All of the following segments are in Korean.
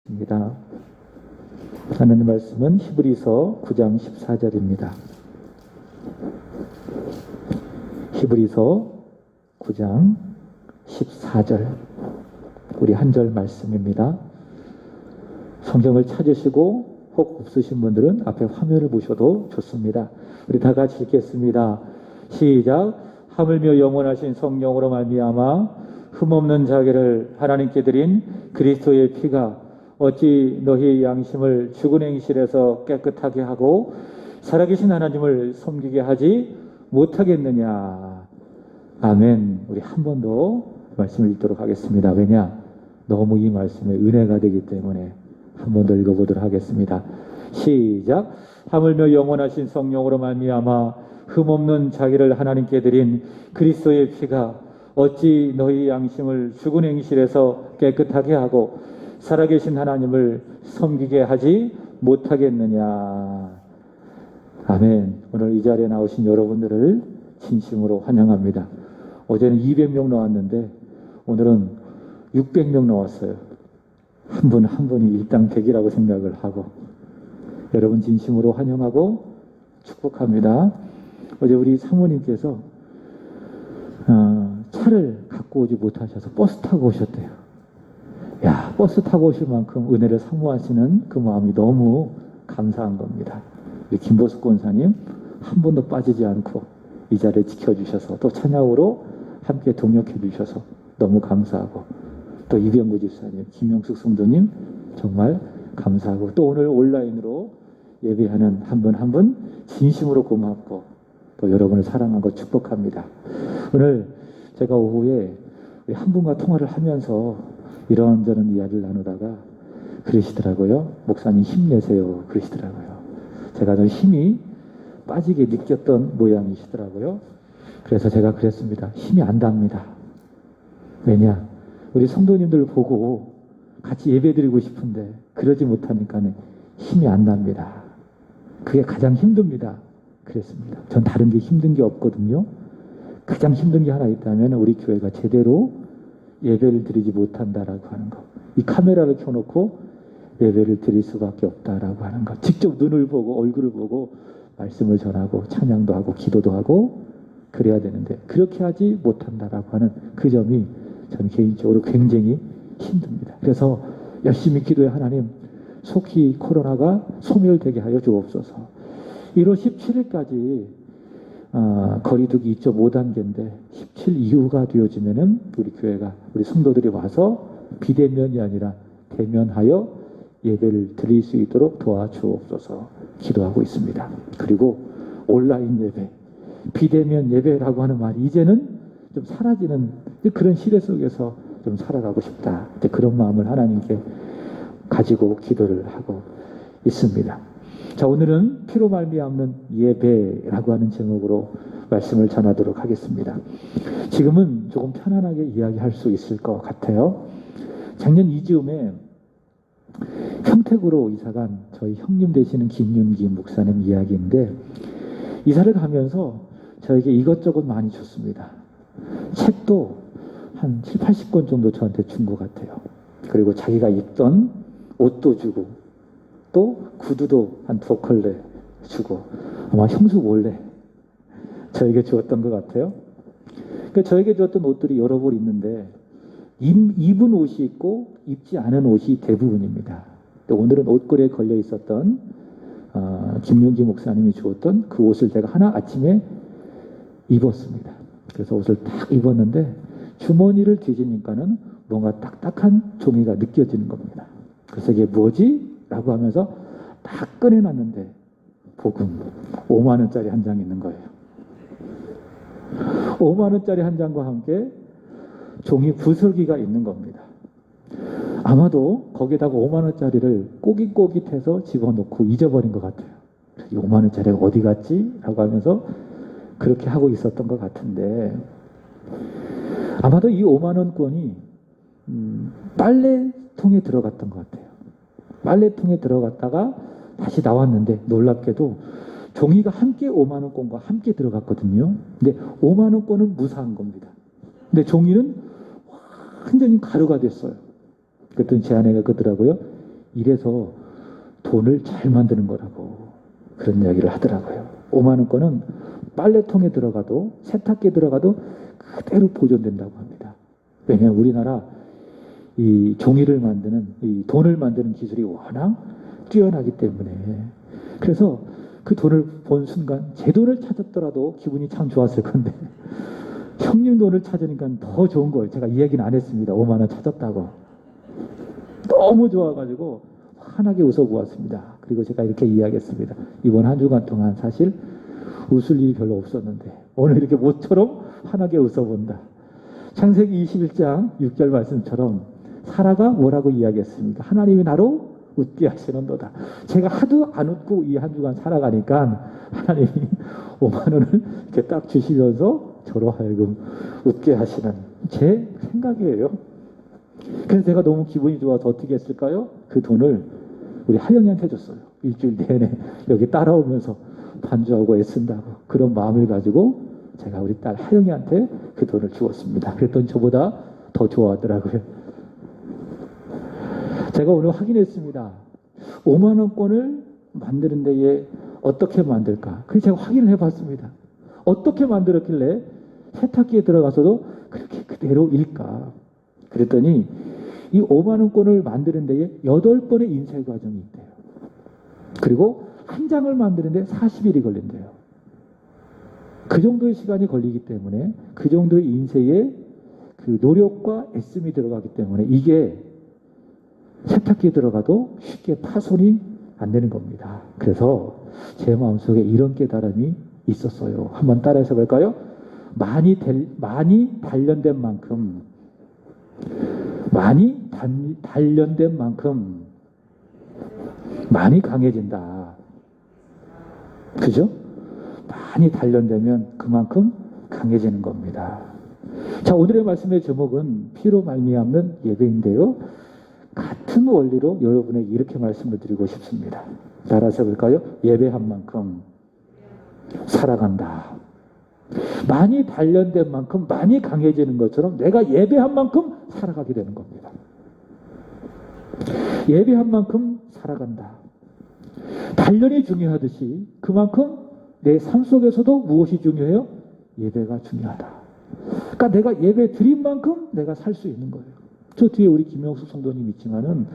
입니다. 하나님 말씀은 히브리서 9장 14절입니다. 히브리서 9장 14절 우리 한 절 말씀입니다. 성경을 찾으시고 혹 없으신 분들은 앞에 화면을 보셔도 좋습니다. 우리 다 같이 읽겠습니다. 시작. 하물며 영원하신 성령으로 말미암아 흠없는 자기를 하나님께 드린 그리스도의 피가 어찌 너희 양심을 죽은 행실에서 깨끗하게 하고 살아계신 하나님을 섬기게 하지 못하겠느냐. 아멘. 우리 한 번 더 말씀을 읽도록 하겠습니다. 왜냐? 너무 이 말씀에 은혜가 되기 때문에 한 번 더 읽어보도록 하겠습니다. 시작. 하물며 영원하신 성령으로 말미암아 흠없는 자기를 하나님께 드린 그리스도의 피가 어찌 너희 양심을 죽은 행실에서 깨끗하게 하고 살아계신 하나님을 섬기게 하지 못하겠느냐. 아멘. 오늘 이 자리에 나오신 여러분들을 진심으로 환영합니다. 어제는 200명 나왔는데 오늘은 600명 나왔어요. 한 분 한 분이 일당 100이라고 생각을 하고 여러분 진심으로 환영하고 축복합니다. 어제 우리 사모님께서 차를 갖고 오지 못하셔서 버스 타고 오셨대요. 야, 버스 타고 오실 만큼 은혜를 사모하시는 그 마음이 너무 감사한 겁니다. 우리 김보숙 권사님 한 번도 빠지지 않고 이 자리를 지켜주셔서 또 찬양으로 함께 동역해 주셔서 너무 감사하고 또 이병구 집사님, 김영숙 성도님 정말 감사하고 또 오늘 온라인으로 예배하는 한 분 한 분 진심으로 고맙고 또 여러분을 사랑하고 축복합니다. 오늘 제가 오후에 한 분과 통화를 하면서 이런저런 이야기를 나누다가 그러시더라고요. 목사님 힘내세요. 그러시더라고요. 제가 좀 힘이 빠지게 느꼈던 모양이시더라고요. 그래서 제가 그랬습니다. 힘이 안 답니다. 왜냐? 우리 성도님들 보고 같이 예배드리고 싶은데 그러지 못하니까 힘이 안 납니다. 그게 가장 힘듭니다. 그랬습니다. 전 다른 게 힘든 게 없거든요. 가장 힘든 게 하나 있다면 우리 교회가 제대로 예배를 드리지 못한다라고 하는 것. 이 카메라를 켜놓고 예배를 드릴 수밖에 없다라고 하는 것. 직접 눈을 보고 얼굴을 보고 말씀을 전하고 찬양도 하고 기도도 하고 그래야 되는데 그렇게 하지 못한다라고 하는 그 점이 저는 개인적으로 굉장히 힘듭니다. 그래서 열심히 기도해 하나님 속히 코로나가 소멸되게 하여 주옵소서. 1월 17일까지 거리두기 2.5단계인데 17 이후가 되어지면은 우리 교회가 우리 성도들이 와서 비대면이 아니라 대면하여 예배를 드릴 수 있도록 도와주옵소서 기도하고 있습니다. 그리고 온라인 예배, 비대면 예배라고 하는 말이 이제는 좀 사라지는 그런 시대 속에서 좀 살아가고 싶다. 그런 마음을 하나님께 가지고 기도를 하고 있습니다. 자, 오늘은 피로 말미암는 예배라고 하는 제목으로 말씀을 전하도록 하겠습니다. 지금은 조금 편안하게 이야기할 수 있을 것 같아요. 작년 이즈음에 평택으로 이사간 저희 형님 되시는 김윤기 목사님 이야기인데 이사를 가면서 저에게 이것저것 많이 줬습니다. 책도 한 7, 80권 정도 저한테 준 것 같아요. 그리고 자기가 입던 옷도 주고 또 구두도 한 2컬레 주고 아마 형수 몰래 저에게 주었던 것 같아요. 그러니까 저에게 주었던 옷들이 여러 벌 있는데 입은 옷이 있고 입지 않은 옷이 대부분입니다. 오늘은 옷걸이에 걸려 있었던 김용기 목사님이 주었던 그 옷을 제가 하나 아침에 입었습니다. 그래서 옷을 딱 입었는데 주머니를 뒤지니까는 뭔가 딱딱한 종이가 느껴지는 겁니다. 그래서 이게 뭐지? 라고 하면서 딱 꺼내놨는데 복음 5만 원짜리 한 장 있는 거예요. 5만 원짜리 한 장과 함께 종이 부스러기가 있는 겁니다. 아마도 거기다가 5만 원짜리를 꼬깃꼬깃해서 집어넣고 잊어버린 것 같아요. 이 5만 원짜리가 어디 갔지? 라고 하면서 그렇게 하고 있었던 것 같은데 아마도 이 5만 원권이 빨래통에 들어갔던 것 같아요. 빨래통에 들어갔다가 다시 나왔는데 놀랍게도 종이가 함께 5만 원권과 함께 들어갔거든요. 근데 5만 원권은 무사한 겁니다. 근데 종이는 완전히 가루가 됐어요. 그랬더니 제 아내가 그러더라고요. 이래서 돈을 잘 만드는 거라고 그런 이야기를 하더라고요. 5만 원권은 빨래통에 들어가도 세탁기에 들어가도 그대로 보존된다고 합니다. 왜냐하면 우리나라 이 종이를 만드는 이 돈을 만드는 기술이 워낙 뛰어나기 때문에 그래서 그 돈을 본 순간 제 돈을 찾았더라도 기분이 참 좋았을 건데 형님 돈을 찾으니까 더 좋은 거예요. 제가 이 얘기는 안 했습니다. 5만 원 찾았다고. 너무 좋아가지고 환하게 웃어보았습니다. 그리고 제가 이렇게 이야기했습니다. 이번 한 주간 동안 사실 웃을 일이 별로 없었는데 오늘 이렇게 모처럼 환하게 웃어본다. 창세기 21장 6절 말씀처럼 사라가 뭐라고 이야기했습니까? 하나님이 나로 웃게 하시는도다. 제가 하도 안 웃고 이 한 주간 살아가니까 하나님이 5만 원을 이렇게 딱 주시면서 저로 하여금 웃게 하시는 제 생각이에요. 그래서 제가 너무 기분이 좋아서 어떻게 했을까요? 그 돈을 우리 하영이한테 줬어요. 일주일 내내 여기 따라오면서 반주하고 애쓴다고 그런 마음을 가지고 제가 우리 딸 하영이한테 그 돈을 주었습니다. 그랬더니 저보다 더 좋아하더라고요. 제가 오늘 확인했습니다. 5만 원권을 만드는 데에 어떻게 만들까? 그래서 제가 확인을 해봤습니다. 어떻게 만들었길래 세탁기에 들어가서도 그렇게 그대로 일까? 그랬더니 이 5만 원권을 만드는 데에 8번의 인쇄 과정이 있대요. 그리고 한 장을 만드는 데 40일이 걸린대요. 그 정도의 시간이 걸리기 때문에 그 정도의 인쇄에 그 노력과 애씀이 들어가기 때문에 이게 세탁기에 들어가도 쉽게 파손이 안 되는 겁니다. 그래서 제 마음속에 이런 깨달음이 있었어요. 한번 따라해서 볼까요? 많이 단련된 만큼 많이 강해진다. 그죠? 많이 단련되면 그만큼 강해지는 겁니다. 자, 오늘의 말씀의 제목은 피로 말미암는 예배인데요. 같은 원리로 여러분에게 이렇게 말씀을 드리고 싶습니다. 따라서 볼까요? 예배한 만큼 살아간다. 많이 단련된 만큼 많이 강해지는 것처럼 내가 예배한 만큼 살아가게 되는 겁니다. 예배한 만큼 살아간다. 단련이 중요하듯이 그만큼 내 삶 속에서도 무엇이 중요해요? 예배가 중요하다. 그러니까 내가 예배 드린 만큼 내가 살 수 있는 거예요. 저 뒤에 우리 김영수 성도님 있지만은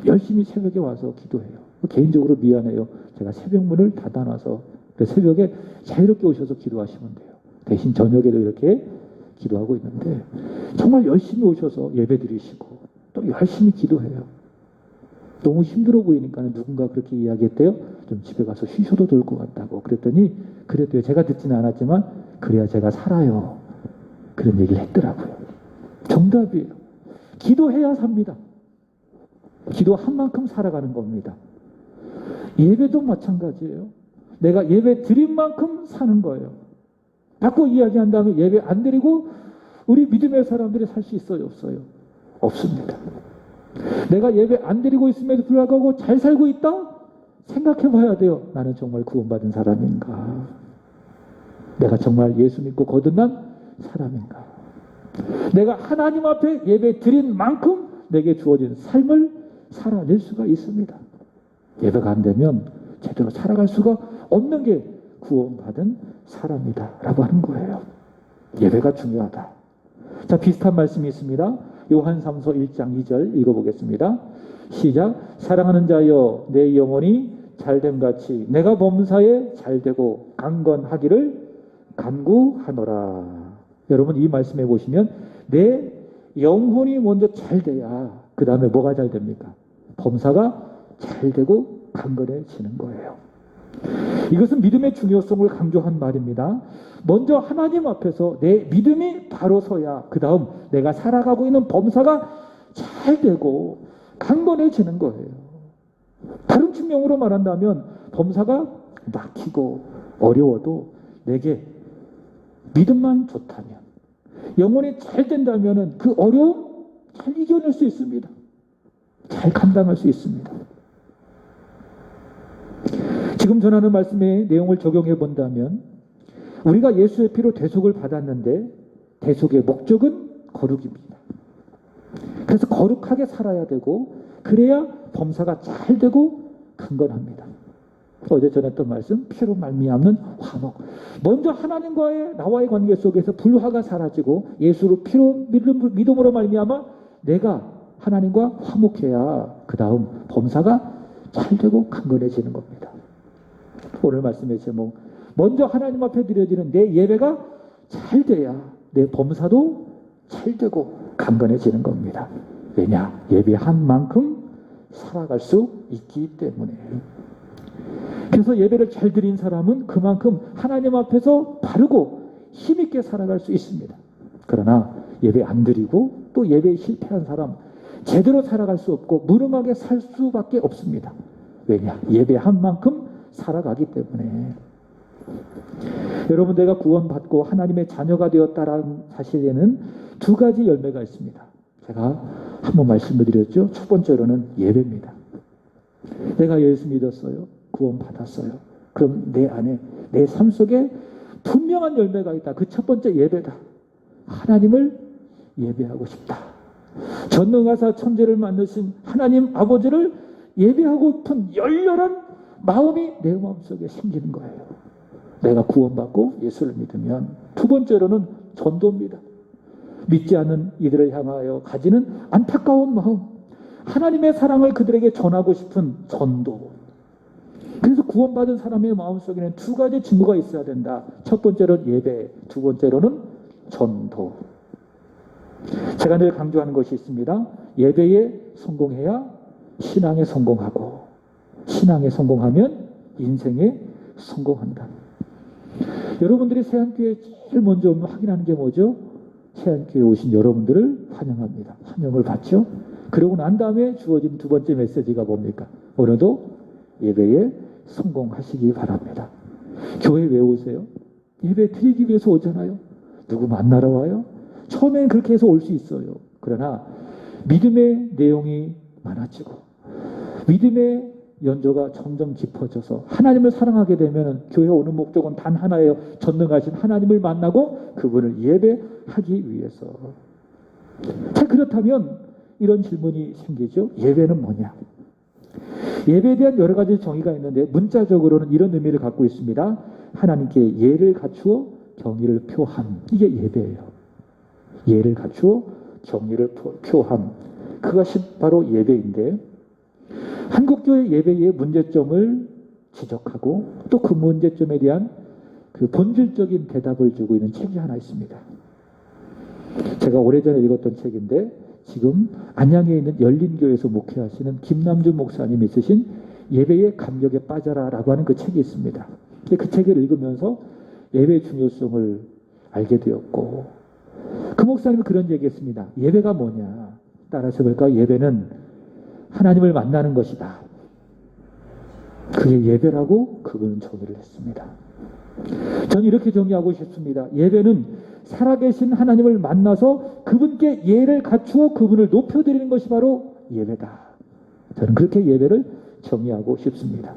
열심히 새벽에 와서 기도해요. 개인적으로 미안해요. 제가 새벽문을 닫아놔서 새벽에 자유롭게 오셔서 기도하시면 돼요. 대신 저녁에도 이렇게 기도하고 있는데 정말 열심히 오셔서 예배 드리시고 또 열심히 기도해요. 너무 힘들어 보이니까 누군가 그렇게 이야기했대요. 좀 집에 가서 쉬셔도 좋을 것 같다고. 그랬더니 그래도요. 제가 듣지는 않았지만 그래야 제가 살아요. 그런 얘기를 했더라고요. 정답이에요. 기도해야 삽니다. 기도한 만큼 살아가는 겁니다. 예배도 마찬가지예요. 내가 예배 드린 만큼 사는 거예요. 바꿔 이야기한다면 예배 안 드리고 우리 믿음의 사람들이 살 수 있어요? 없어요? 없습니다. 내가 예배 안 드리고 있음에도 불구하고 잘 살고 있다? 생각해 봐야 돼요. 나는 정말 구원받은 사람인가? 내가 정말 예수 믿고 거듭난 사람인가? 내가 하나님 앞에 예배 드린 만큼 내게 주어진 삶을 살아낼 수가 있습니다. 예배가 안 되면 제대로 살아갈 수가 없는 게 구원받은 사람이다 라고 하는 거예요. 예배가 중요하다. 자, 비슷한 말씀이 있습니다. 요한 3서 1장 2절 읽어보겠습니다. 시작. 사랑하는 자여 내 영혼이 잘됨같이 내가 범사에 잘되고 강건하기를 간구하노라. 여러분 이 말씀해 보시면 내 영혼이 먼저 잘돼야 그 다음에 뭐가 잘 됩니까? 범사가 잘되고 강건해지는 거예요. 이것은 믿음의 중요성을 강조한 말입니다. 먼저 하나님 앞에서 내 믿음이 바로 서야 그 다음 내가 살아가고 있는 범사가 잘 되고 강건해지는 거예요. 다른 측면으로 말한다면 범사가 막히고 어려워도 내게 믿음만 좋다면 영혼이 잘 된다면 그 어려움 잘 이겨낼 수 있습니다. 잘 감당할 수 있습니다. 지금 전하는 말씀의 내용을 적용해 본다면 우리가 예수의 피로 대속을 받았는데 대속의 목적은 거룩입니다. 그래서 거룩하게 살아야 되고 그래야 범사가 잘 되고 강건합니다. 어제 전했던 말씀, 피로 말미암는 화목. 먼저 하나님과의 나와의 관계 속에서 불화가 사라지고 예수로 피로 믿음으로 말미암아 내가 하나님과 화목해야 그 다음 범사가 잘 되고 강건해지는 겁니다. 오늘 말씀의 제목, 먼저 하나님 앞에 드려지는 내 예배가 잘 돼야 내 범사도 잘 되고 강건해지는 겁니다. 왜냐? 예배한 만큼 살아갈 수 있기 때문에. 그래서 예배를 잘 드린 사람은 그만큼 하나님 앞에서 바르고 힘있게 살아갈 수 있습니다. 그러나 예배 안 드리고 또 예배에 실패한 사람, 제대로 살아갈 수 없고 무능하게 살 수밖에 없습니다. 왜냐? 예배한 만큼 살아가기 때문에. 여러분, 내가 구원받고 하나님의 자녀가 되었다라는 사실에는 두 가지 열매가 있습니다. 제가 한번 말씀을 드렸죠. 첫 번째로는 예배입니다. 내가 예수 믿었어요. 구원받았어요. 그럼 내 안에, 내 삶 속에 분명한 열매가 있다. 그 첫 번째 예배다. 하나님을 예배하고 싶다. 전능하사 천지를 만드신 하나님 아버지를 예배하고 싶은 열렬한 마음이 내 마음속에 생기는 거예요. 내가 구원받고 예수를 믿으면. 두 번째로는 전도입니다. 믿지 않는 이들을 향하여 가지는 안타까운 마음, 하나님의 사랑을 그들에게 전하고 싶은 전도. 그래서 구원받은 사람의 마음속에는 두 가지 증거가 있어야 된다. 첫 번째로는 예배, 두 번째로는 전도. 제가 늘 강조하는 것이 있습니다. 예배에 성공해야 신앙에 성공하고, 신앙에 성공하면 인생에 성공한다. 여러분들이 세안교회에 제일 먼저 확인하는 게 뭐죠? 세안교회에 오신 여러분들을 환영합니다. 환영을 받죠. 그러고 난 다음에 주어진 두 번째 메시지가 뭡니까? 오늘도 예배에 성공하시기 바랍니다. 교회 왜 오세요? 예배 드리기 위해서 오잖아요. 누구 만나러 와요? 처음엔 그렇게 해서 올 수 있어요. 그러나 믿음의 내용이 많아지고 믿음의 연조가 점점 깊어져서 하나님을 사랑하게 되면 교회 오는 목적은 단 하나예요. 전능하신 하나님을 만나고 그분을 예배하기 위해서. 자, 그렇다면 이런 질문이 생기죠. 예배는 뭐냐? 예배에 대한 여러 가지 정의가 있는데 문자적으로는 이런 의미를 갖고 있습니다. 하나님께 예를 갖추어 경의를 표함. 이게 예배예요. 예를 갖추어 경의를 표함. 그것이 바로 예배인데, 한국교회 예배의 문제점을 지적하고 또 그 문제점에 대한 그 본질적인 대답을 주고 있는 책이 하나 있습니다. 제가 오래전에 읽었던 책인데 지금 안양에 있는 열린교회에서 목회하시는 김남준 목사님이 쓰신 예배의 감격에 빠져라라고 하는 그 책이 있습니다. 그 책을 읽으면서 예배의 중요성을 알게 되었고, 그 목사님이 그런 얘기했습니다. 예배가 뭐냐? 따라서 볼까요? 예배는 하나님을 만나는 것이다. 그게 예배라고 그분은 정의를 했습니다. 저는 이렇게 정의하고 싶습니다. 예배는 살아계신 하나님을 만나서 그분께 예를 갖추어 그분을 높여드리는 것이 바로 예배다. 저는 그렇게 예배를 정의하고 싶습니다.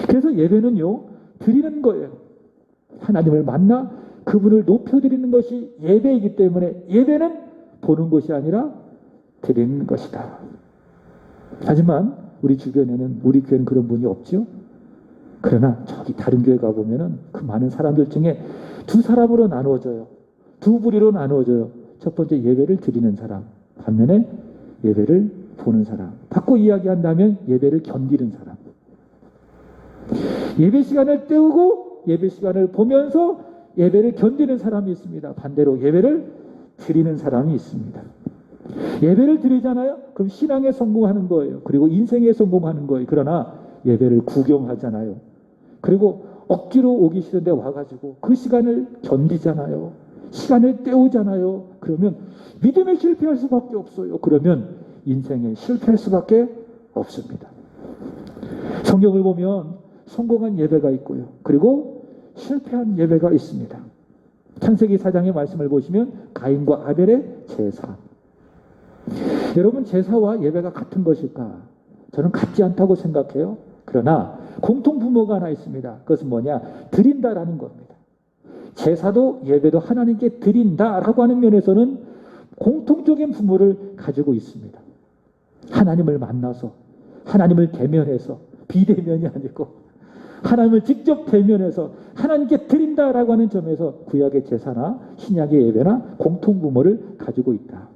그래서 예배는요, 드리는 거예요. 하나님을 만나 그분을 높여드리는 것이 예배이기 때문에 예배는 보는 것이 아니라 드리는 것이다. 하지만 우리 주변에는, 우리 교회는 그런 분이 없죠. 그러나 저기 다른 교회 가보면은 그 많은 사람들 중에 두 사람으로 나누어져요. 두 부류로 나누어져요. 첫 번째 예배를 드리는 사람, 반면에 예배를 보는 사람. 바꿔 이야기한다면 예배를 견디는 사람. 예배 시간을 때우고 예배 시간을 보면서 예배를 견디는 사람이 있습니다. 반대로 예배를 드리는 사람이 있습니다. 예배를 드리잖아요. 그럼 신앙에 성공하는 거예요. 그리고 인생에 성공하는 거예요. 그러나 예배를 구경하잖아요. 그리고 억지로 오기 싫은데 와가지고 그 시간을 견디잖아요. 시간을 때우잖아요. 그러면 믿음에 실패할 수밖에 없어요. 그러면 인생에 실패할 수밖에 없습니다. 성경을 보면 성공한 예배가 있고요. 그리고 실패한 예배가 있습니다. 창세기 4장의 말씀을 보시면 가인과 아벨의 제사. 여러분, 제사와 예배가 같은 것일까? 저는 같지 않다고 생각해요. 그러나 공통 부모가 하나 있습니다. 그것은 뭐냐? 드린다라는 겁니다. 제사도 예배도 하나님께 드린다라고 하는 면에서는 공통적인 부모를 가지고 있습니다. 하나님을 만나서 하나님을 대면해서, 비대면이 아니고 하나님을 직접 대면해서 하나님께 드린다라고 하는 점에서 구약의 제사나 신약의 예배나 공통부모를 가지고 있다.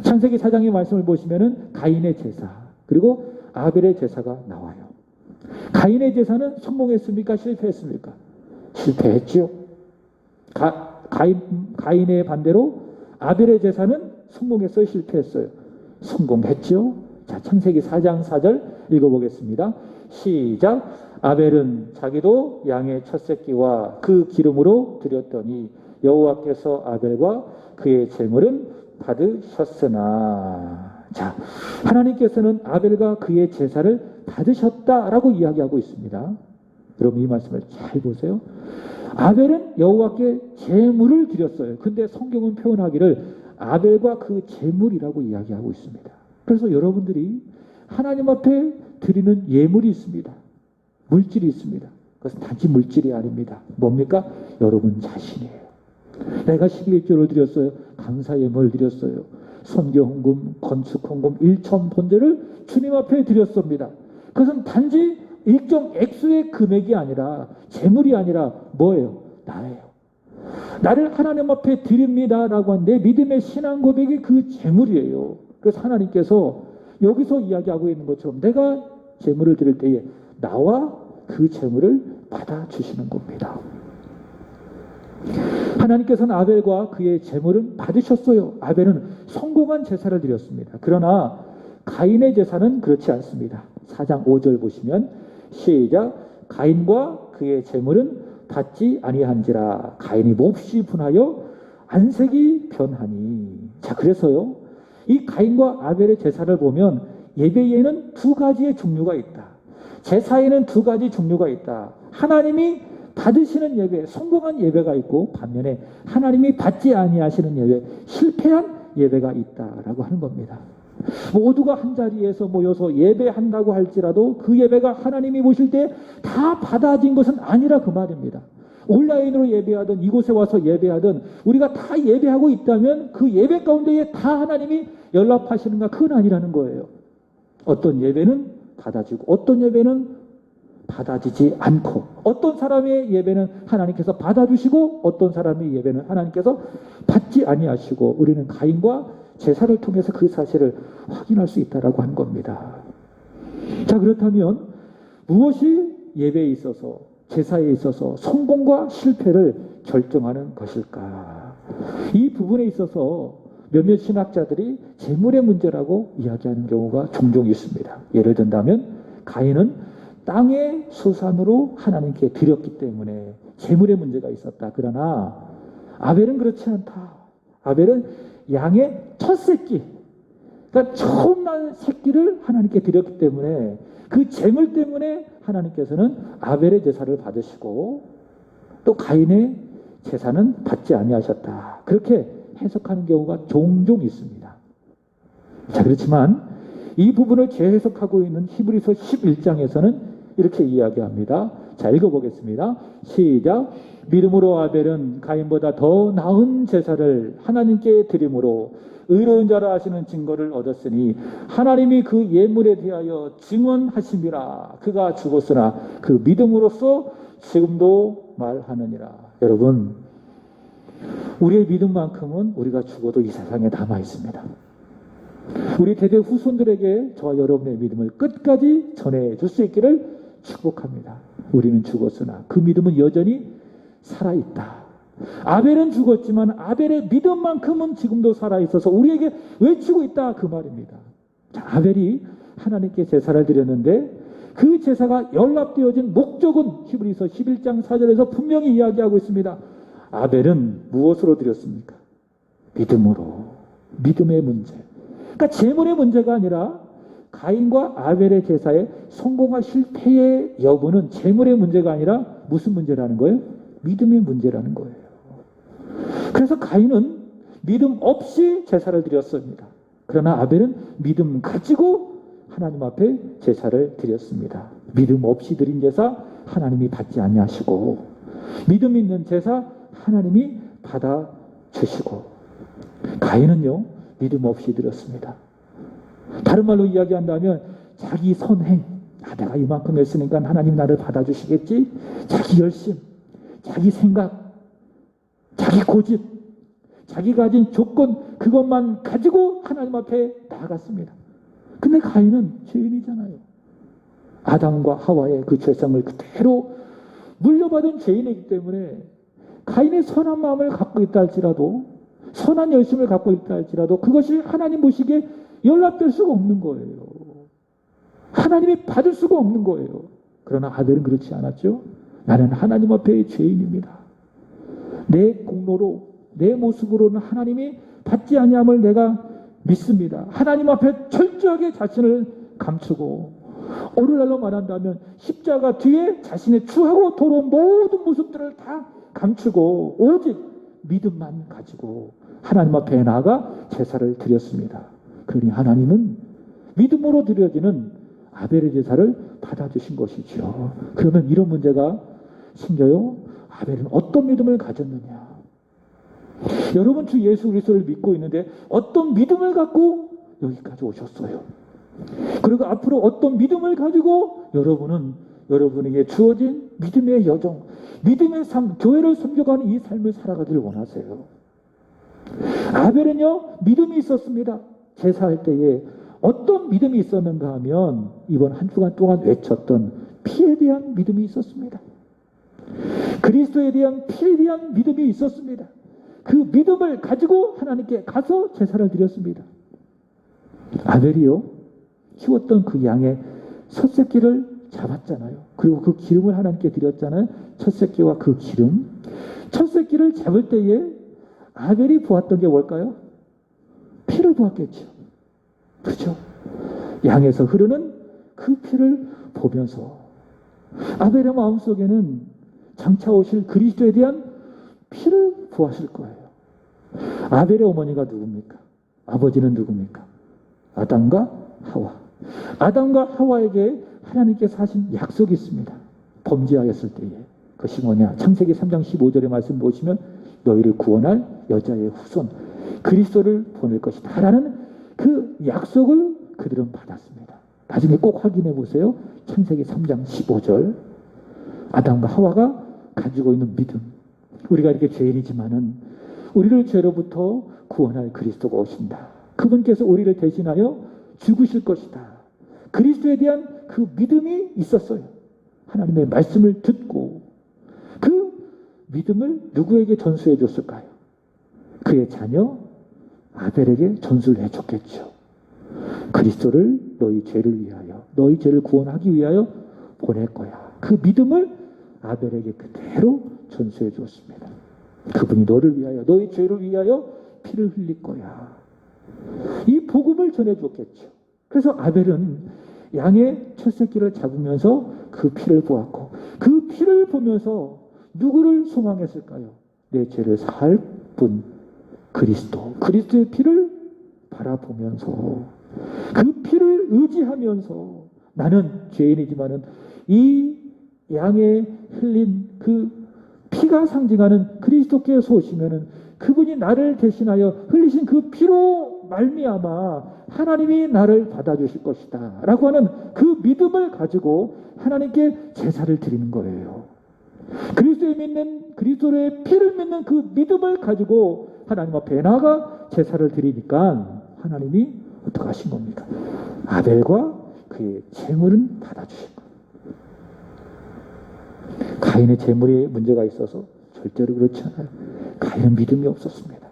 창세기 4장의 말씀을 보시면은 가인의 제사 그리고 아벨의 제사가 나와요. 가인의 제사는 성공했습니까? 실패했습니까? 실패했죠. 가인의 반대로 아벨의 제사는 성공했어요? 실패했어요? 성공했죠. 자, 창세기 4장 4절 읽어보겠습니다. 시작. 아벨은 자기도 양의 첫 새끼와 그 기름으로 드렸더니 여호와께서 아벨과 그의 제물은 받으셨으나. 자, 하나님께서는 아벨과 그의 제사를 받으셨다라고 이야기하고 있습니다. 여러분 이 말씀을 잘 보세요. 아벨은 여호와께 제물을 드렸어요. 근데 성경은 표현하기를 아벨과 그 제물이라고 이야기하고 있습니다. 그래서 여러분들이 하나님 앞에 드리는 예물이 있습니다. 물질이 있습니다. 그것은 단지 물질이 아닙니다. 뭡니까? 여러분 자신이에요. 내가 11조를 드렸어요. 감사 예물 드렸어요. 선교 헌금, 건축 헌금, 일천 번제를 주님 앞에 드렸습니다. 그것은 단지 일정 액수의 금액이 아니라, 재물이 아니라 뭐예요? 나예요. 나를 하나님 앞에 드립니다라고 한 내 믿음의 신앙 고백이 그 재물이에요. 그래서 하나님께서 여기서 이야기하고 있는 것처럼 내가 재물을 드릴 때에 나와 그 재물을 받아주시는 겁니다. 하나님께서는 아벨과 그의 제물은 받으셨어요. 아벨은 성공한 제사를 드렸습니다. 그러나 가인의 제사는 그렇지 않습니다. 4장 5절 보시면 시작. 가인과 그의 제물은 받지 아니한지라 가인이 몹시 분하여 안색이 변하니. 자, 그래서요, 이 가인과 아벨의 제사를 보면 예배에는 두 가지의 종류가 있다. 제사에는 두 가지 종류가 있다. 하나님이 받으시는 예배, 성공한 예배가 있고, 반면에 하나님이 받지 아니하시는 예배, 실패한 예배가 있다라고 하는 겁니다. 모두가 한 자리에서 모여서 예배한다고 할지라도 그 예배가 하나님이 보실 때 다 받아진 것은 아니라 그 말입니다. 온라인으로 예배하든 이곳에 와서 예배하든 우리가 다 예배하고 있다면 그 예배 가운데에 다 하나님이 연락하시는가? 그건 아니라는 거예요. 어떤 예배는 받아지고 어떤 예배는 받아지지 않고, 어떤 사람의 예배는 하나님께서 받아주시고 어떤 사람의 예배는 하나님께서 받지 아니하시고, 우리는 가인과 제사를 통해서 그 사실을 확인할 수 있다라고 하는 겁니다. 자, 그렇다면 무엇이 예배에 있어서, 제사에 있어서 성공과 실패를 결정하는 것일까? 이 부분에 있어서 몇몇 신학자들이 재물의 문제라고 이야기하는 경우가 종종 있습니다. 예를 든다면 가인은 땅의 수산으로 하나님께 드렸기 때문에 재물의 문제가 있었다. 그러나 아벨은 그렇지 않다. 아벨은 양의 첫 새끼, 그러니까 처음 난 새끼를 하나님께 드렸기 때문에 그 재물 때문에 하나님께서는 아벨의 제사를 받으시고 또 가인의 제사는 받지 아니하셨다. 그렇게 해석하는 경우가 종종 있습니다. 자, 그렇지만 이 부분을 재해석하고 있는 히브리서 11장에서는 이렇게 이야기합니다. 자, 읽어보겠습니다. 시작. 믿음으로 아벨은 가인보다 더 나은 제사를 하나님께 드림으로 의로운 자라 하시는 증거를 얻었으니 하나님이 그 예물에 대하여 증언하심이라. 그가 죽었으나 그 믿음으로써 지금도 말하느니라. 여러분, 우리의 믿음만큼은 우리가 죽어도 이 세상에 남아 있습니다. 우리 대대 후손들에게 저와 여러분의 믿음을 끝까지 전해줄 수 있기를 축복합니다. 우리는 죽었으나 그 믿음은 여전히 살아있다. 아벨은 죽었지만 아벨의 믿음만큼은 지금도 살아있어서 우리에게 외치고 있다, 그 말입니다. 자, 아벨이 하나님께 제사를 드렸는데 그 제사가 연락되어진 목적은 히브리서 11장 4절에서 분명히 이야기하고 있습니다. 아벨은 무엇으로 드렸습니까? 믿음으로. 믿음의 문제. 그러니까 재물의 문제가 아니라 가인과 아벨의 제사의 성공과 실패의 여부는 재물의 문제가 아니라 무슨 문제라는 거예요? 믿음의 문제라는 거예요. 그래서 가인은 믿음 없이 제사를 드렸습니다. 그러나 아벨은 믿음 가지고 하나님 앞에 제사를 드렸습니다. 믿음 없이 드린 제사 하나님이 받지 아니하시고, 믿음 있는 제사 하나님이 받아주시고, 가인은요 믿음 없이 드렸습니다. 다른 말로 이야기한다면 자기 선행, 내가 이만큼 했으니까 하나님 나를 받아주시겠지, 자기 열심, 자기 생각, 자기 고집, 자기 가진 조건, 그것만 가지고 하나님 앞에 나아갔습니다. 근데 가인은 죄인이잖아요. 아담과 하와의 그 죄성을 그대로 물려받은 죄인이기 때문에 가인의 선한 마음을 갖고 있다 할지라도, 선한 열심을 갖고 있다 할지라도 그것이 하나님 보시기에 연락될 수가 없는 거예요. 하나님이 받을 수가 없는 거예요. 그러나 아벨은 그렇지 않았죠. 나는 하나님 앞에 죄인입니다. 내 공로로, 내 모습으로는 하나님이 받지 아니함을 내가 믿습니다. 하나님 앞에 철저하게 자신을 감추고, 오늘날로 말한다면 십자가 뒤에 자신의 추하고 더러운 모든 모습들을 다 감추고 오직 믿음만 가지고 하나님 앞에 나아가 제사를 드렸습니다. 그러니 하나님은 믿음으로 드려지는 아벨의 제사를 받아주신 것이죠. 그러면 이런 문제가 생겨요. 아벨은 어떤 믿음을 가졌느냐? 여러분 주 예수 그리스도를 믿고 있는데 어떤 믿음을 갖고 여기까지 오셨어요? 그리고 앞으로 어떤 믿음을 가지고 여러분은 여러분에게 주어진 믿음의 여정, 믿음의 삶, 교회를 섬겨가는 이 삶을 살아가기를 원하세요. 아벨은요, 믿음이 있었습니다. 제사할 때에 어떤 믿음이 있었는가 하면 이번 한 주간 동안 외쳤던 피에 대한 믿음이 있었습니다. 그리스도에 대한 피에 대한 믿음이 있었습니다. 그 믿음을 가지고 하나님께 가서 제사를 드렸습니다. 아벨이요, 키웠던 그 양의 첫 새끼를 잡았잖아요. 그리고 그 기름을 하나님께 드렸잖아요. 첫 새끼와 그 기름. 첫 새끼를 잡을 때에 아벨이 보았던 게 뭘까요? 피를 보았겠죠. 그렇죠? 양에서 흐르는 그 피를 보면서 아벨의 마음속에는 장차 오실 그리스도에 대한 피를 보았을 거예요. 아벨의 어머니가 누굽니까? 아버지는 누굽니까? 아담과 하와. 아담과 하와에게 하나님께서 하신 약속이 있습니다. 범죄하였을 때에. 그것이 뭐냐? 창세기 3장 15절의 말씀 보시면 너희를 구원할 여자의 후손 그리스도를 보낼 것이다 라는 그 약속을 그들은 받았습니다. 나중에 꼭 확인해 보세요. 창세기 3장 15절. 아담과 하와가 가지고 있는 믿음. 우리가 이렇게 죄인이지만은 우리를 죄로부터 구원할 그리스도가 오신다. 그분께서 우리를 대신하여 죽으실 것이다. 그리스도에 대한 그 믿음이 있었어요. 하나님의 말씀을 듣고 그 믿음을 누구에게 전수해 줬을까요? 그의 자녀 아벨에게 전수를 해줬겠죠. 그리스도를 너희 죄를 위하여, 너희 죄를 구원하기 위하여 보낼 거야. 그 믿음을 아벨에게 그대로 전수해 주었습니다. 그분이 너를 위하여, 너희 죄를 위하여 피를 흘릴 거야. 이 복음을 전해 주었겠죠. 그래서 아벨은 양의 첫 새끼를 잡으면서 그 피를 보았고, 그 피를 보면서 누구를 소망했을까요? 내 죄를 살 분 그리스도, 그리스도의 피를 바라보면서 그 피를 의지하면서 나는 죄인이지만은 이 양의 흘린 그 피가 상징하는 그리스도께서 오시면은 그분이 나를 대신하여 흘리신 그 피로 말미암아 하나님이 나를 받아주실 것이다 라고 하는 그 믿음을 가지고 하나님께 제사를 드리는 거예요. 그리스도의 피를 믿는 그 믿음을 가지고 하나님 앞에 나아가 제사를 드리니까 하나님이 어떻게 하신 겁니까? 아벨과 그의 재물은 받아주신 거예요. 가인의 재물에 문제가 있어서 절대로 그렇지 않아요. 가인은 믿음이 없었습니다.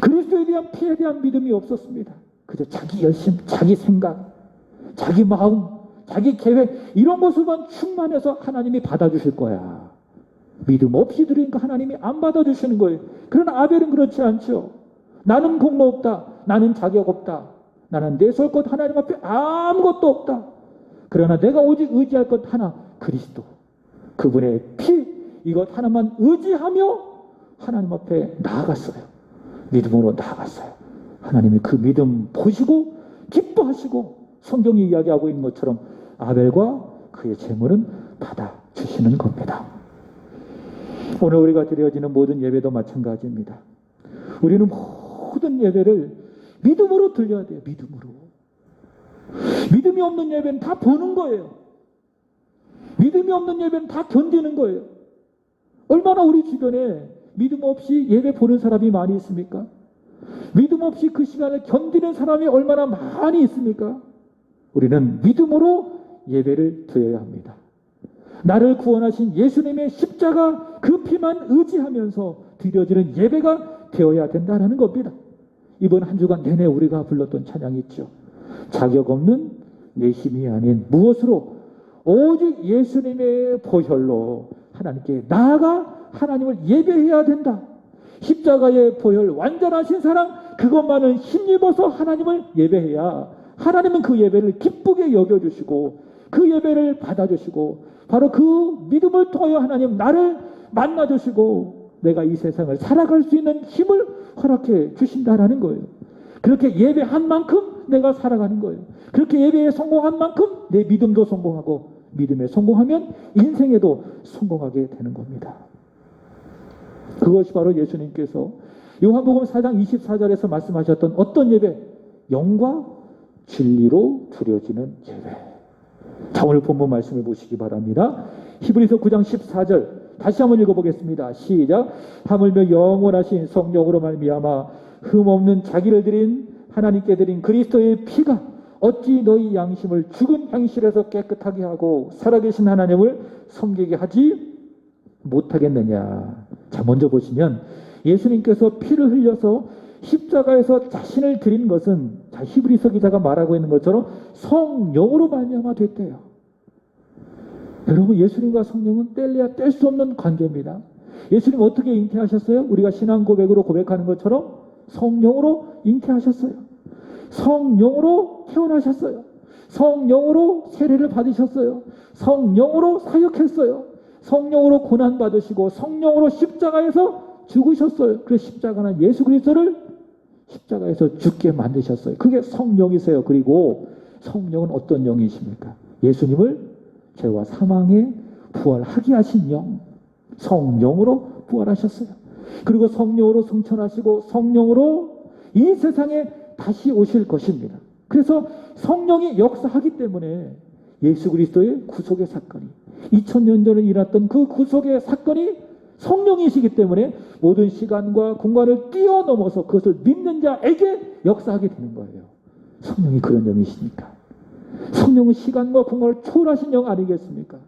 그리스도에 대한 피에 대한 믿음이 없었습니다. 그저 자기 열심, 자기 생각, 자기 마음, 자기 계획 이런 것으로만 충만해서 하나님이 받아주실 거야. 믿음 없이 드리니까 하나님이 안 받아주시는 거예요. 그러나 아벨은 그렇지 않죠. 나는 공로 없다. 나는 자격 없다. 나는 내세울 것 하나님 앞에 아무것도 없다. 그러나 내가 오직 의지할 것 하나, 그리스도. 그분의 피, 이것 하나만 의지하며 하나님 앞에 나아갔어요. 믿음으로 나아갔어요. 하나님이 그 믿음 보시고 기뻐하시고 성경이 이야기하고 있는 것처럼 아벨과 그의 재물은 받아주시는 겁니다. 오늘 우리가 드려지는 모든 예배도 마찬가지입니다. 우리는 모든 예배를 믿음으로 드려야 돼요. 믿음으로. 믿음이 없는 예배는 다 보는 거예요. 믿음이 없는 예배는 다 견디는 거예요. 얼마나 우리 주변에 믿음 없이 예배 보는 사람이 많이 있습니까? 믿음 없이 그 시간을 견디는 사람이 얼마나 많이 있습니까? 우리는 믿음으로 예배를 드려야 합니다. 나를 구원하신 예수님의 십자가 그 피만 의지하면서 드려지는 예배가 되어야 된다는 겁니다. 이번 한 주간 내내 우리가 불렀던 찬양이 있죠. 자격 없는 내 힘이 아닌 무엇으로 오직 예수님의 보혈로 하나님께 나아가 하나님을 예배해야 된다. 십자가의 보혈 완전하신 사랑 그것만은 힘입어서 하나님을 예배해야 하나님은 그 예배를 기쁘게 여겨주시고 그 예배를 받아주시고 바로 그 믿음을 통하여 하나님 나를 만나주시고 내가 이 세상을 살아갈 수 있는 힘을 허락해 주신다라는 거예요. 그렇게 예배한 만큼 내가 살아가는 거예요. 그렇게 예배에 성공한 만큼 내 믿음도 성공하고 믿음에 성공하면 인생에도 성공하게 되는 겁니다. 그것이 바로 예수님께서 요한복음 4장 24절에서 말씀하셨던 어떤 예배? 영과 진리로 드려지는 예배. 자, 오늘 본문 말씀을 보시기 바랍니다. 히브리서 9장 14절 다시 한번 읽어보겠습니다. 시작. 하물며 영원하신 성령으로 말미암아 흠없는 자기를 드린 하나님께 드린 그리스도의 피가 어찌 너희 양심을 죽은 행실에서 깨끗하게 하고 살아계신 하나님을 섬기게 하지 못하겠느냐. 자, 먼저 보시면 예수님께서 피를 흘려서 십자가에서 자신을 드린 것은 자, 히브리서 기자가 말하고 있는 것처럼 성령으로 말미암아 됐대요. 여러분, 예수님과 성령은 뗄래야 뗄 수 없는 관계입니다. 예수님 어떻게 잉태하셨어요? 우리가 신앙 고백으로 고백하는 것처럼 성령으로 잉태하셨어요. 성령으로 태어나셨어요. 성령으로 세례를 받으셨어요. 성령으로 사역했어요. 성령으로 고난받으시고 성령으로 십자가에서 죽으셨어요. 그래서 십자가는 예수 그리스도를 십자가에서 죽게 만드셨어요. 그게 성령이세요. 그리고 성령은 어떤 영이십니까? 예수님을 죄와 사망에 부활하게 하신 영, 성령으로 부활하셨어요. 그리고 성령으로 승천하시고 성령으로 이 세상에 다시 오실 것입니다. 그래서 성령이 역사하기 때문에 예수 그리스도의 구속의 사건이 2000년 전에 일어났던 그 구속의 사건이 성령이시기 때문에 모든 시간과 공간을 뛰어넘어서 그것을 믿는 자에게 역사하게 되는 거예요. 성령이 그런 영이시니까. 성령은 시간과 공간을 초월하신 영 아니겠습니까?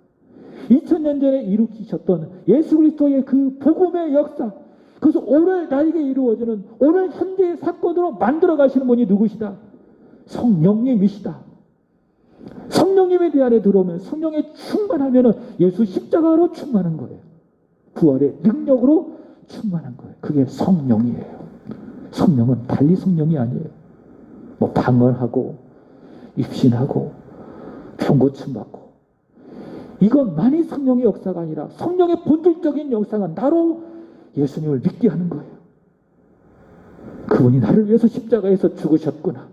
2000년 전에 일으키셨던 예수 그리스도의 그 복음의 역사, 그래서 오늘 나에게 이루어지는 오늘 현재의 사건으로 만들어 가시는 분이 누구시다? 성령님이시다. 성령님에 내 안에 들어오면 성령에 충만하면 예수 십자가로 충만한 거예요. 부활의 능력으로 충만한 거예요. 그게 성령이에요. 성령은 달리 성령이 아니에요. 뭐 방언하고 입신하고 병고침 받고 이것만이 성령의 역사가 아니라 성령의 본질적인 역사가 나로 예수님을 믿게 하는 거예요. 그분이 나를 위해서 십자가에서 죽으셨구나.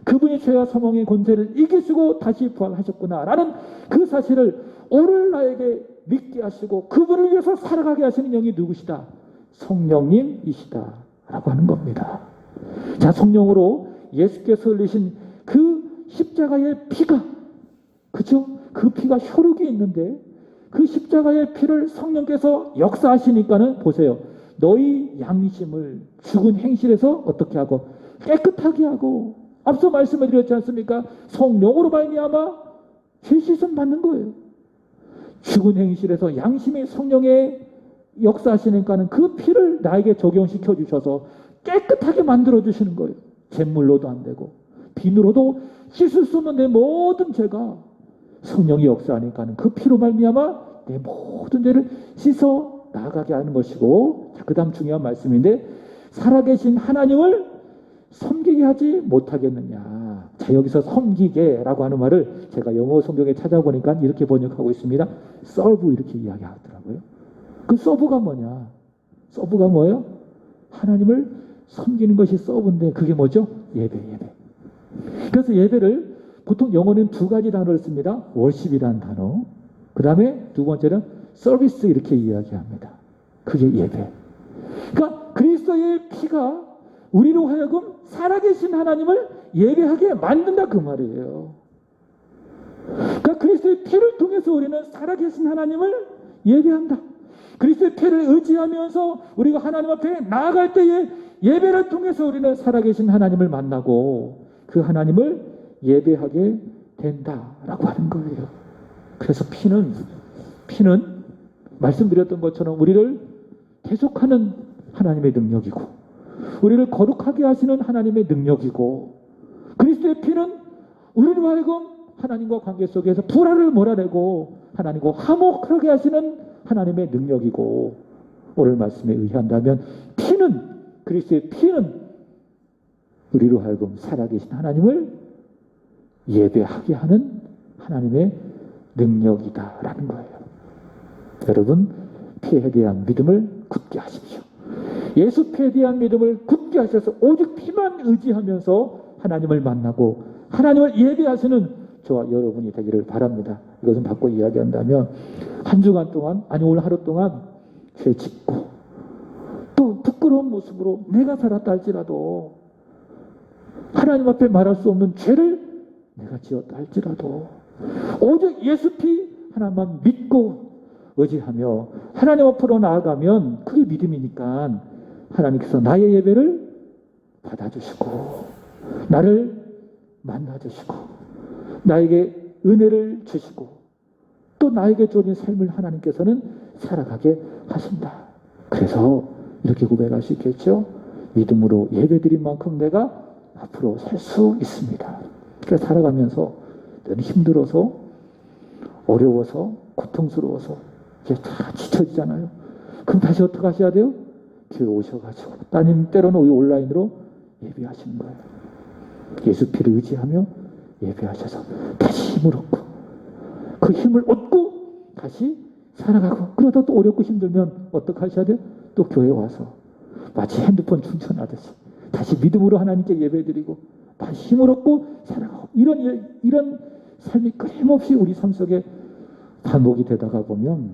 그분이 죄와 사망의 권세를 이기시고 다시 부활하셨구나 라는 그 사실을 오늘 나에게 믿게 하시고 그분을 위해서 살아가게 하시는 영이 누구시다? 성령님이시다 라고 하는 겁니다. 자, 성령으로 예수께서 흘리신 그 십자가의 피가, 그죠? 그 피가 효력이 있는데 그 십자가의 피를 성령께서 역사하시니까는 보세요. 너희 양심을 죽은 행실에서 어떻게 하고 깨끗하게 하고, 앞서 말씀을 드렸지 않습니까? 성령으로 말미암아 죄 씻음 받는 거예요. 죽은 행실에서 양심의 성령의 역사하시니까는 그 피를 나에게 적용시켜 주셔서 깨끗하게 만들어 주시는 거예요. 잿물로도 안 되고 비누로도 씻을 수 없는 내 모든 죄가 성령이 역사하니까는 그 피로 말미암아 내 모든 죄를 씻어 나가게 하는 것이고, 그 다음 중요한 말씀인데, 살아계신 하나님을 섬기게 하지 못하겠느냐. 자, 여기서 섬기게라고 하는 말을 제가 영어 성경에 찾아보니까 이렇게 번역하고 있습니다. serve 이렇게 이야기하더라고요. 그 serve가 뭐냐? serve가 뭐예요? 하나님을 섬기는 것이 serve인데 그게 뭐죠? 예배. 그래서 예배를 보통 영어는 두 가지 단어를 씁니다. worship이라는 단어. 그 다음에 두 번째는 service 이렇게 이야기합니다. 그게 예배. 그러니까 그리스도의 피가 우리로 하여금 살아계신 하나님을 예배하게 만든다 그 말이에요. 그러니까 그리스도의 피를 통해서 우리는 살아계신 하나님을 예배한다. 그리스도의 피를 의지하면서 우리가 하나님 앞에 나아갈 때에 예배를 통해서 우리는 살아계신 하나님을 만나고 그 하나님을 예배하게 된다라고 하는 거예요. 그래서 피는 말씀드렸던 것처럼 우리를 대속하는 하나님의 능력이고 우리를 거룩하게 하시는 하나님의 능력이고 그리스도의 피는 우리로 하여금 하나님과 관계 속에서 불화를 몰아내고 하나님과 화목하게 하시는 하나님의 능력이고 오늘 말씀에 의한다면 그리스도의 피는 우리로 하여금 살아계신 하나님을 예배하게 하는 하나님의 능력이다라는 거예요. 여러분 피에 대한 믿음을 굳게 하십시오. 예수 피에 대한 믿음을 굳게 하셔서 오직 피만 의지하면서 하나님을 만나고 하나님을 예배하시는 저와 여러분이 되기를 바랍니다. 이것은 바꿔 이야기한다면 한 주간 동안 아니 오늘 하루 동안 죄 짓고 또 부끄러운 모습으로 내가 살았다 할지라도 하나님 앞에 말할 수 없는 죄를 내가 지었다 할지라도 오직 예수 피 하나만 믿고 의지하며 하나님 앞으로 나아가면 그게 믿음이니까 하나님께서 나의 예배를 받아주시고 나를 만나주시고 나에게 은혜를 주시고 또 나에게 주어진 삶을 하나님께서는 살아가게 하신다. 그래서 이렇게 고백할 수 있겠죠. 믿음으로 예배드린 만큼 내가 앞으로 살 수 있습니다. 그래서 살아가면서 늘 힘들어서 어려워서 고통스러워서 이제 다 지쳐지잖아요. 그럼 다시 어떻게 하셔야 돼요? 교회 오셔가지고 따님 때로는 온라인으로 예배하시는 거예요. 예수 피를 의지하며 예배하셔서 다시 힘을 얻고 그 힘을 얻고 다시 살아가고 그러다 또 어렵고 힘들면 어떻게 하셔야 돼요? 또 교회 와서 마치 핸드폰 충전하듯이 다시 믿음으로 하나님께 예배드리고 다시 힘을 얻고 살아가고 이런 삶이 끊임없이 우리 삶 속에 반복이 되다가 보면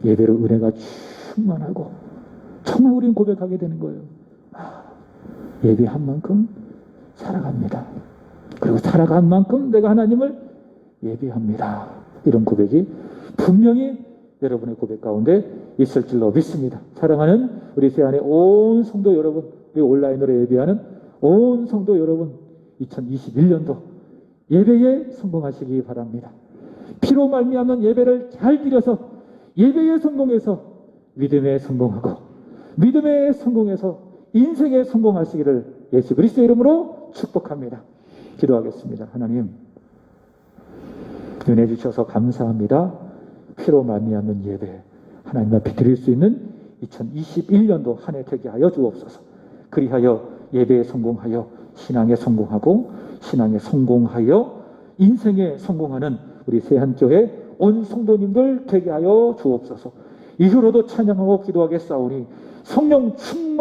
예배로 은혜가 충만하고 정말 우리는 고백하게 되는 거예요. 예배한 만큼 살아갑니다. 그리고 살아간 만큼 내가 하나님을 예배합니다. 이런 고백이 분명히 여러분의 고백 가운데 있을 줄로 믿습니다. 사랑하는 우리 세안의 온 성도 여러분, 우리 온라인으로 예배하는 온 성도 여러분, 2021년도 예배에 성공하시기 바랍니다. 피로 말미암는 예배를 잘 드려서 예배에 성공해서 믿음에 성공하고 믿음에 성공해서 인생에 성공하시기를 예수 그리스도의 이름으로 축복합니다. 기도하겠습니다. 하나님 은혜 주셔서 감사합니다. 피로 말미암는 예배 하나님 앞에 드릴 수 있는 2021년도 한 해 되게 하여 주옵소서. 그리하여 예배에 성공하여 신앙에 성공하고 신앙에 성공하여 인생에 성공하는 우리 세한교회 온 성도님들 되게 하여 주옵소서. 이후로도 찬양하고 기도하겠사오니 성령 충만한